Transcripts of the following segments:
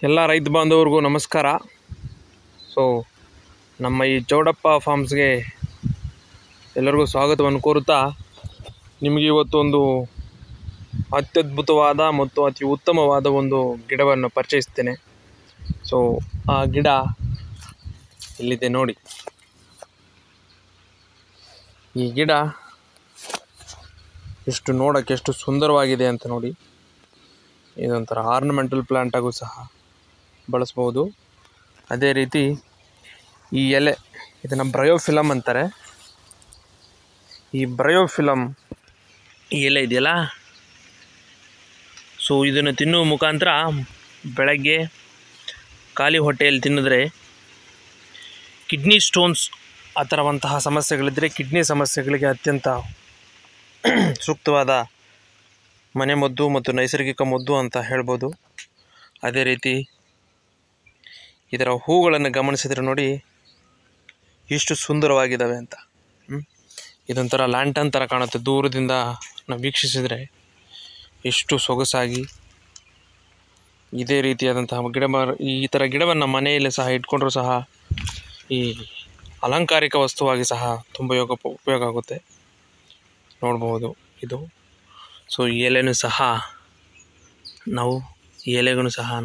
ಎಲ್ಲ ರೈತ ಬಾಂಧವರಿಗೂ ನಮಸ್ಕಾರ. ಸೊ ನಮ್ಮ ಈ ಚೌಡಪ್ಪ ಫಾರ್ಮ್ಸ್ಗೆ ಎಲ್ಲರಿಗೂ ಸ್ವಾಗತವನ್ನು ಕೋರುತ್ತಾ, ನಿಮಗೆ ಇವತ್ತು ಒಂದು ಅತ್ಯದ್ಭುತವಾದ ಮತ್ತು ಅತಿ ಉತ್ತಮವಾದ ಒಂದು ಗಿಡವನ್ನು ಪರಿಚಯಿಸ್ತೇನೆ. ಸೊ ಆ ಗಿಡ ಇಲ್ಲಿದೆ ನೋಡಿ. ಈ ಗಿಡ ಎಷ್ಟು ನೋಡೋಕ್ಕೆ ಎಷ್ಟು ಸುಂದರವಾಗಿದೆ ಅಂತ ನೋಡಿ. ಇದೊಂಥರ ಆರ್ನಮೆಂಟಲ್ ಪ್ಲಾಂಟಾಗೂ ಸಹ ಬಳಸ್ಬೋದು. ಅದೇ ರೀತಿ ಈ ಎಲೆ, ಇದನ್ನು ಬ್ರಯೋಫಿಲಮ್ ಅಂತಾರೆ. ಈ ಬ್ರಯೋಫಿಲಮ್ ಈ ಎಲೆ ಇದೆಯಲ್ಲ, ಸೊ ಇದನ್ನು ತಿನ್ನುವ ಮುಖಾಂತರ ಬೆಳಗ್ಗೆ ಖಾಲಿ ಹೊಟ್ಟೆಯಲ್ಲಿ ತಿನ್ನಿದ್ರೆ ಕಿಡ್ನಿ ಸ್ಟೋನ್ಸ್ ಆ ಥರವಂತಹ ಸಮಸ್ಯೆಗಳಿದ್ದರೆ ಕಿಡ್ನಿ ಸಮಸ್ಯೆಗಳಿಗೆ ಅತ್ಯಂತ ಸೂಕ್ತವಾದ ಮನೆಮದ್ದು ಮತ್ತು ನೈಸರ್ಗಿಕ ಮದ್ದು ಅಂತ ಹೇಳ್ಬೋದು. ಅದೇ ರೀತಿ ಇದರ ಹೂಗಳನ್ನು ಗಮನಿಸಿದರೆ ನೋಡಿ ಎಷ್ಟು ಸುಂದರವಾಗಿದ್ದಾವೆ ಅಂತ. ಇದೊಂಥರ ಲ್ಯಾಂಟನ್ ಥರ ಕಾಣುತ್ತೆ. ದೂರದಿಂದ ನಾವು ವೀಕ್ಷಿಸಿದರೆ ಎಷ್ಟು ಸೊಗಸಾಗಿ ಇದೇ ರೀತಿಯಾದಂತಹ ಈ ಥರ ಗಿಡವನ್ನು ಮನೆಯಲ್ಲಿ ಸಹ ಇಟ್ಕೊಂಡ್ರೂ ಸಹ ಈ ಅಲಂಕಾರಿಕ ವಸ್ತುವಾಗಿ ಸಹ ತುಂಬ ಉಪಯೋಗ ಆಗುತ್ತೆ. ನೋಡ್ಬೋದು ಇದು. ಸೊ ಈ ಎಲೆನೂ ಸಹ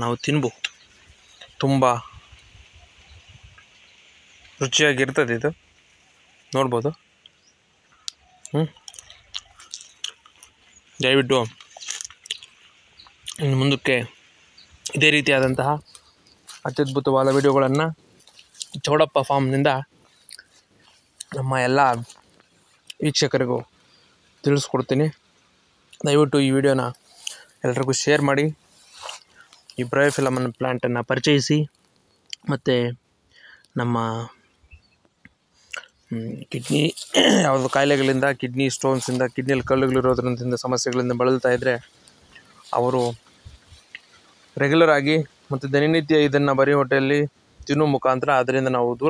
ನಾವು ತಿನ್ಬಹುದು. ತುಂಬ ರುಚಿಯಾಗಿರ್ತದೆ ಇದು, ನೋಡ್ಬೋದು. ದಯವಿಟ್ಟು ಇನ್ನು ಮುಂದಕ್ಕೆ ಇದೇ ರೀತಿಯಾದಂತಹ ಅತ್ಯದ್ಭುತವಾದ ವಿಡಿಯೋಗಳನ್ನು ಚೌಡಪ್ಪ ಫಾರ್ಮ್ನಿಂದ ನಮ್ಮ ಎಲ್ಲ ವೀಕ್ಷಕರಿಗೂ ತಿಳಿಸ್ಕೊಡ್ತೀನಿ. ದಯವಿಟ್ಟು ಈ ವಿಡಿಯೋನ ಎಲ್ರಿಗೂ ಶೇರ್ ಮಾಡಿ. ಈ ಬ್ರಯೋಫಿಲಮ್ ಪ್ಲ್ಯಾಂಟನ್ನು ಪರಿಚಯಿಸಿ, ಮತ್ತು ನಮ್ಮ ಕಿಡ್ನಿ ಯಾವುದು ಕಾಯಿಲೆಗಳಿಂದ, ಕಿಡ್ನಿ ಸ್ಟೋನ್ಸಿಂದ, ಕಿಡ್ನಿಯಲ್ಲಿ ಕಲ್ಲುಗಳಿರೋದ್ರಿಂದ ಸಮಸ್ಯೆಗಳಿಂದ ಬಳಲ್ತಾ ಇದ್ದರೆ ಅವರು ರೆಗ್ಯುಲರ್ ಆಗಿ ಮತ್ತು ದಿನನಿತ್ಯ ಇದನ್ನು ಬರೀ ಹೊಟ್ಟೆಯಲ್ಲಿ ತಿನ್ನುವ ಮುಖಾಂತರ ಅದರಿಂದ ನಾವು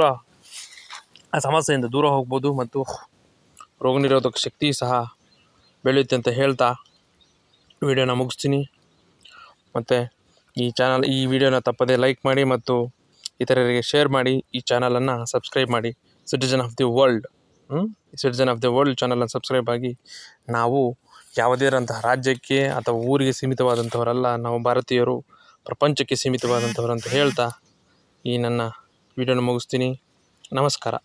ಆ ಸಮಸ್ಯೆಯಿಂದ ದೂರ ಹೋಗ್ಬೋದು ಮತ್ತು ರೋಗ ನಿರೋಧಕ ಶಕ್ತಿ ಸಹ ಬೆಳೆಯುತ್ತೆ ಅಂತ ಹೇಳ್ತಾ ವಿಡಿಯೋನ ಮುಗಿಸ್ತೀನಿ. ಮತ್ತು ಈ ವಿಡಿಯೋನ ತಪ್ಪದೇ ಲೈಕ್ ಮಾಡಿ ಮತ್ತು ಇತರರಿಗೆ ಶೇರ್ ಮಾಡಿ. ಈ ಚಾನಲನ್ನು ಸಬ್ಸ್ಕ್ರೈಬ್ ಮಾಡಿ. ಸಿಟಿಜನ್ ಆಫ್ ದಿ ವರ್ಲ್ಡ್ ಚಾನಲನ್ನು ಸಬ್ಸ್ಕ್ರೈಬ್ ಆಗಿ. ನಾವು ಯಾವುದೇ ಇರೋಂತಹ ರಾಜ್ಯಕ್ಕೆ ಅಥವಾ ಊರಿಗೆ ಸೀಮಿತವಾದಂಥವರಲ್ಲ, ನಾವು ಭಾರತೀಯರು ಪ್ರಪಂಚಕ್ಕೆ ಸೀಮಿತವಾದಂಥವ್ರು ಅಂತ ಹೇಳ್ತಾ ಈ ನನ್ನ ವಿಡಿಯೋನ ಮುಗಿಸ್ತೀನಿ. ನಮಸ್ಕಾರ.